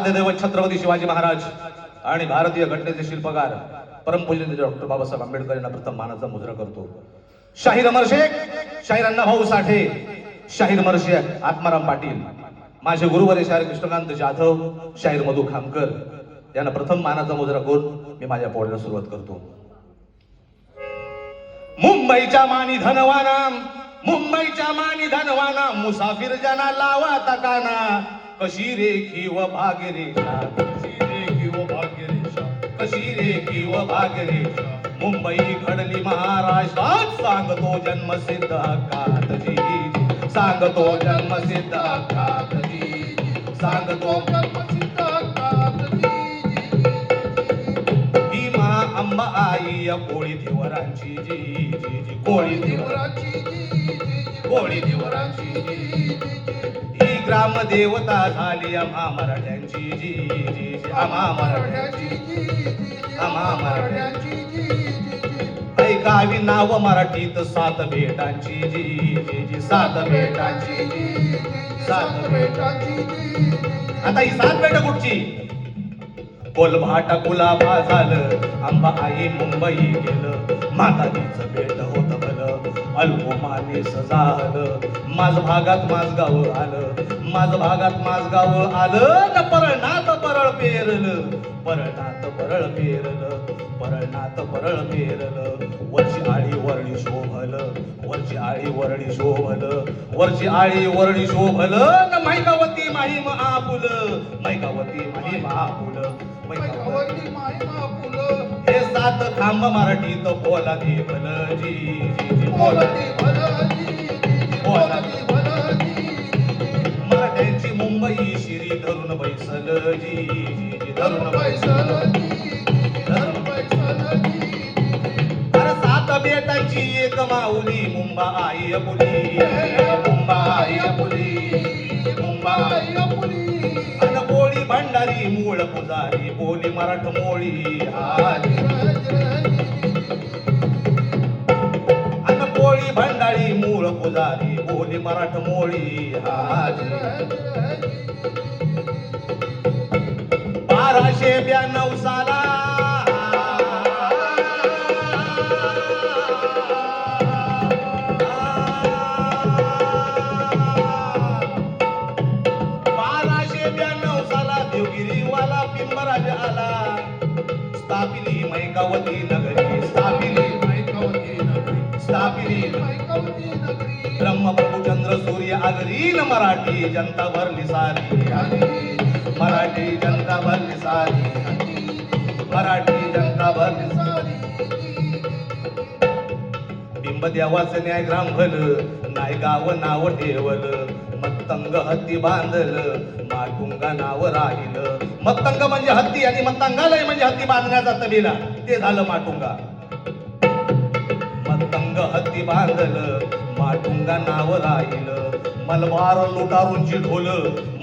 आराध्य दैवत छत्रपती शिवाजी महाराज आणि भारतीय घटनेचे शिल्पकार परमपूज्य डॉक्टर बाबासाहेब आंबेडकर यांना प्रथम मानाचा मुजरा करतो. शाहीर अमर शेख, शाहीर अण्णाभाऊ साठे, शाहीर अमर शेख आत्माराम पाटील, माझे गुरुवारी शाहीर कृष्णकांत जाधव, शाहीर मधु खामकर यांना प्रथम मानाचा मुजरा करून मी माझ्या पोळ्याला सुरुवात करतो. मुंबईच्या मानी धनवाना, मुंबईच्या मानी धनवाना, मुसाफिर जना लावा तकाना, कशी रेखी व भागरेषा, कशी रेखी व भागरेषा, कशी रेखी व भागरेषा, मुंबई घडली महाराष्ट्रात, सांगतो जन्मसिद्ध हक्कात जी, सांगतो जन्मसिद्ध हक्कात जी, सांगतो जन्मसिद्ध हक्कात जी. ही मा अंबा आई या कोळी देवरांची जी, जी जी कोळी देवरांची जी, जी कोळी देवरांची जी, ही ग्राम देवता झाली आम्हा मराठ्यांची जी, जी जी आम्हा मराठ्यांची जी, आम्हा मराठ्यांची जी. ऐकावी नाव मराठीत सात बेटांची जी, जी जी सात बेटांची जी, सात बेटांची जी. आता ही सात बेट कुठची? कोलभाटा कुलाबा झालं, आंबा आई मुंबई गेलं, माताजीचं बेट होत भलं, अल्पोमाने सजालं, माझ भागात माझगाव आलं, माझ भागात माझगाव आलं, न परळणात परळ पेरलं, परळणात परळ पेरलं, परळणात परळ पेरलं, वरची आळी वरळी शोभलं, वरची आळी वरळी शोभलं, वरची आळी वरळी शोभलं, न मैकावती माहीम आपुलं, मैकावती माहीम आपुलं, मैकावती माहीम आपुलं. हे सात खांब मराठीत बोला दे भलं जी, जी जी बोला दे भलं जी, जी जी बोला दे भलं जी. मराठ्यांची मुंबई शिरी धरून बैसल जी, जी जी धरून बैसल जी, धरून बैसल जी. अरे सात बेटांची एक माऊली, मुंबा आई अपुली, मुंबा आई अपुली, मुंबा आई अपुली. अन कोळी भंडारी मूळ पुजारी, बोली मराठ मोळी आली. अन कोळी भंडारी मूळ पुजारी, बोली मराठ मोळी आली. 1292 साला देवगिरीवाला पिंपराज आला, स्थापिली मैकावती नगरी, स्थापिली मैकावती नगरी, स्थापिली मैकावती नगरी. ब्रह्मप्रभू चंद्र सूर्य आगरी, न मराठी जनता भरली सारी, मराठी जनता भरली सारी, मराठी जनता भरली सारी. बिंबदेवाचं न्याय ग्राम भलं, नाय गाव नाव ठेवलं, मतंग हत्ती बांधलं, माटुंगा नाव राहिलं. मतंग म्हणजे हत्ती आणि मतंगालय म्हणजे हत्ती बांधण्याचा तबेला, ते झालं माटुंगा. मतंग हत्ती बांधलं, माटुंगा नाव राहिलं, मलबार लुटारूंची ढोल,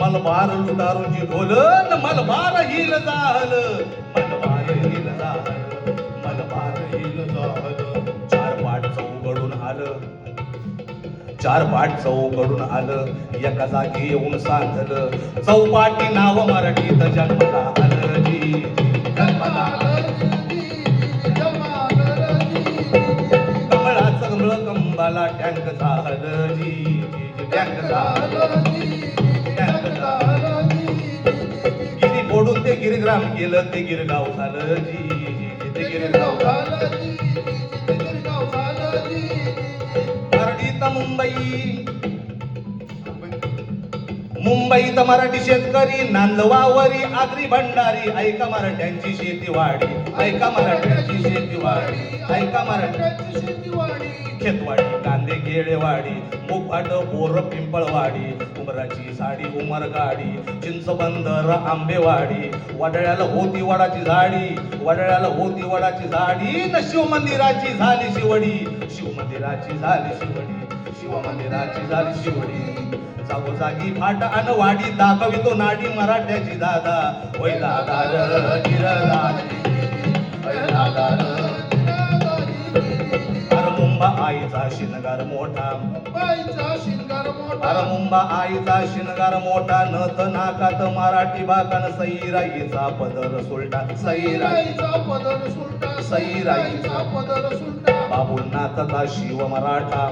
मलबार लुटारूंची ढोल, मलबार हिल जाहलं, मलबार हिल जाहलं, मलबार हिल जाहलं. चार पाट चौघडून आलं, चार पाट चौकडून आलं, एका जागी येऊन सांगलं, चौपाटी नाव मराठीत जन्मला आलं जी, जन्मला आलं जी, जन्मला आलं जी. कमळाचं कमळ कंबाला टँक झालं जी, टँक झालं जी, टँक झालं जी. गिरी फोडून ते गिरग्राम केलं, ते गिरगाव झालं जी, ते गिरगाव झालं जी, ते गिरगाव झालं जी. मुंबई, मुंबईत मराठी शेतकरी, नांदवावरी आगरी भंडारी, ऐका मराठ्यांची शेतीवाडी, ऐका मराठ्यांची शेतीवाडी, ऐका मराठ्यांची शेतीवाडी. खेतवाडी, कांदे गेळेवाडी, मुफाट बोर पिंपळवाडी, उमराची साडी उमरगाडी, चिंचबंदर आंबेवाडी, वडाळ्याला होती वडाची झाडी, वडाळ्याला होती वडाची झाडी, न शिवमंदिराची झाली शिवडी, शिवमंदिराची झाली शिवडी, शिवमंदिराची झाली शिवडी. जागोजागी फाट अन वाडी, दाखवितो नाडी मराठ्याची दादा, होय दादा र जिरदारी, होय दादा र जिरदारी. अरे मुंबा आईचा शिनगार मोठा, मुंबईचा शिनगार मोठा. अरे मुंबा आईचा शिनगार मोठा नथ नाकात मराठी बाकान सईराईचा पदर सुलटा सईराईचा पदर सुलटा सईराईचा पदर सुलटा बाबुलनाथचा शिव मराठा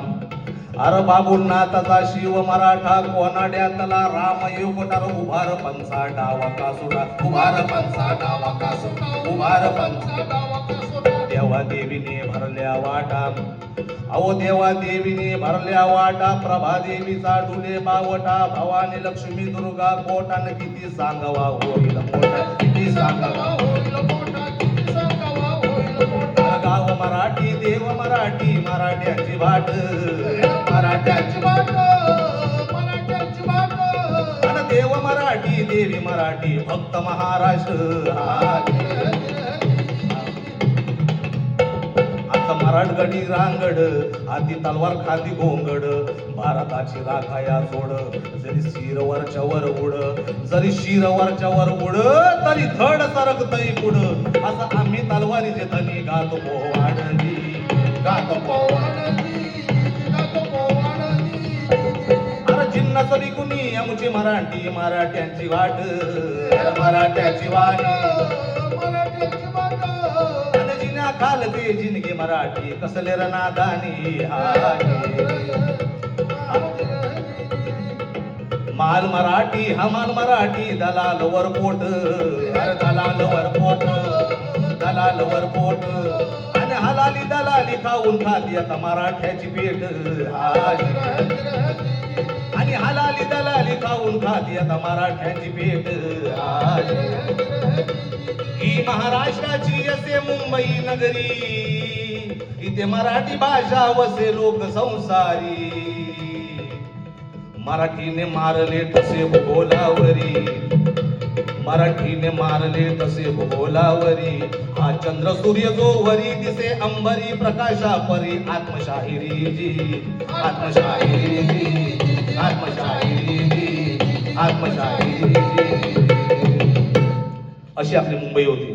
अरे बाबुलनाथचा शिव मराठा कोनाड्यातला राम युगटार उभार पंचा डावा कासुडा उभार पंचा डावा कासुडा उभार पंचा डावा कासुडा देवा देवीने भरल्या वाटा अहो देवा देवीने भरल्या वाटा प्रभा देवीचा डुले बावटा भवानी लक्ष्मी दुर्गा कोटान किती सांगावा होईल मोठा किती सांगावा होईल मोठा किती सांगावा होईल मोठा गाव मराठी देव मराठी मराठ्याची वाट मराठ्याची वाट मराठ्याची वाट अन देव मराठी देवी मराठी भक्त महाराष्ट्र आता मराठगडी रांगड हाती तलवार खांदी घोंगड भारताची राखाया जोड जरी शिरवरच्या वर उड जरी शिरवरच्या वर उड तरी थड सरकतई पुढ असं आम्ही तलवारीचे धनी गातो पोवाडली गातो पोवाडली गातो पोवाडली अरे जिन्नस विकुनी आमची मराठी मराठ्यांची वाट मराठ्याची वाट मराठ्याची वाट जिना खालते जिनगी मराठी कसले रनादानी हाय माल मराठी हमाल मराठी दलाल वर पोट अरे दलाल वर पोट दलाल वर पोट आणि हलाली दलाली खाऊन खाती आता मराठ्याची पेट हाय आणि हलाली दलाली खाऊन खाती आता मराठ्याची पेट हाय ही महाराष्ट्राची असे मुंबई नगरी इथे मराठी भाषा वसे लोक संसारी मराठीने मारले तसे भूगोलावरी मराठीने मारले तसे भूगोलावरी हा चंद्र सूर्य जो वरी दिसे अंबरी प्रकाशा परी आत्मशाहिरी जी आत्मशाहिरी जी आत्मशाहिरी जी आत्मशाहिरी जी अशी आपली मुंबई होती.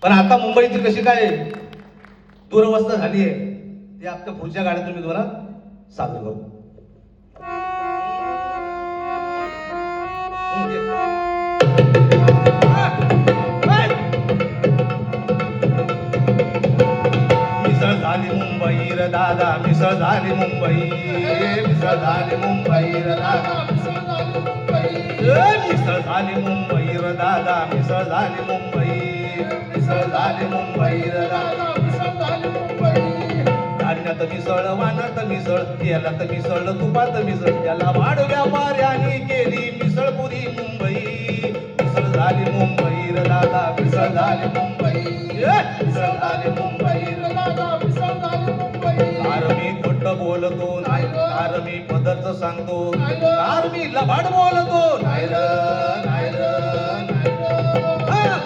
पण आता मुंबईची कशी काय दुरवस्था झाली आहे ते आपल्या पुढच्या गाड्यात तुम्ही तुम्हाला सादर करू. मिसळ झाली मुंबई र दादा मिसळ झाली मुंबई मिसळ झाली मुंबई र दादा मिसळ झाली मुंबई र दादा मिसळ झाली मुंबई मिसळ झाली मुंबई र दादा धान्यात मिसळ वानात मिसळ तेलात मिसळ तुपात मिसळ याला वाढ व्यापाऱ्याने केली मिसळपुरी मुंबई मिसळ झाली मुंबई र दादा मिसळ झाली मुंबई मिसळ झाली मुंबई र दादा मिसळ झाली मुंबई कार मी खोट बोलतो नाही कार मी पदच सांगतो कार मी लबाड बोलतो नाही र नाही र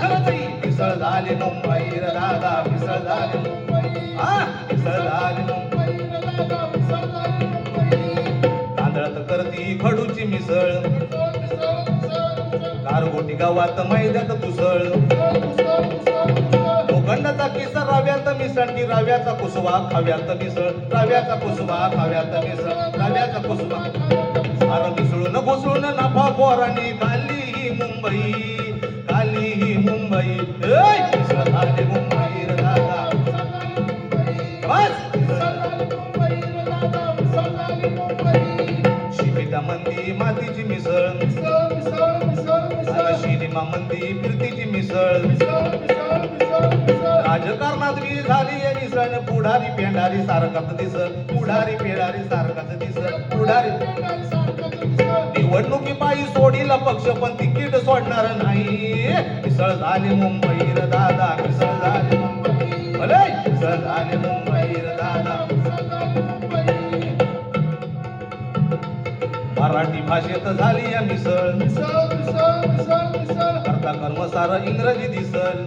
खरंच मिसळ झाली मुंबई र दादा मिसळ झाली मुंबई मिसळ झाली मुंबई र दादा मिसळ झाली मुंबई तांदळात करती खडूची मिसळ गारगोटी गावात मैद्यात तुसळ लोखंडाचा किस्सा रव्यात मिसळती रव्याचा कुसवा खाव्यात मिसळ रव्याचा कुसवा खाव्यात मिसळ रव्याचा कुसवा सारं मिसळून घुसळून नफा पोरांनी खाल्ली ही मुंबई खाल्ली ही मुंबई मिसळ झाली मुंबई र दादा शिमिटा मंदी मातीची मिसळ शिनिमा मंदी फिरतीची मिसळ राजकारणात बी झाली या मिसळ पुढारी पेंढारी सारखाच दिसळ पुढारी पेंढारी सारखाच दिसळ पुढारी निवडणुकी पायी सोडीला पक्ष पण तिकीट सोडणार नाही मिसळ झाली मुंबई र दादा मिसळ झाली मुंबई भले मिसळ झाली मुंबई र दादा मराठी भाषेत झाली या मिसळ करता कर्मसार इंग्रजी दिसल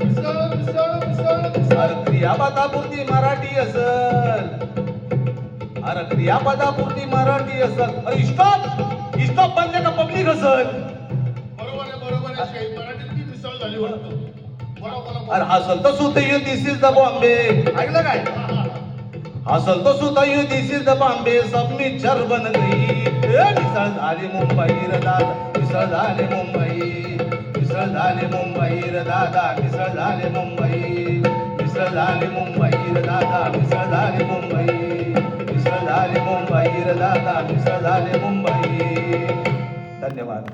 क्रियापदापुरती मराठी असल अरे क्रियापदापुरती मराठी असल स्टॉप बनले का पब्लिक असल बरोबर आहे मराठीत ती मिसळ झाली वाटतं अरे हसल तर सुद्धा दिस इज द बॉम्बे ऐकलं काय हसल तो सुता you this is the Bombay सब मिक्सर बन गई मिसळ झाली मुंबई र दादा मिसळ झाली मुंबई मिसळ झाली मुंबई र दादा मिसळ झाली मुंबई मिसळ झाली मुंबई र दादा मिसळ झाली मुंबई मिसळ झाली मुंबई र दादा मिसळ झाली मुंबई. धन्यवाद.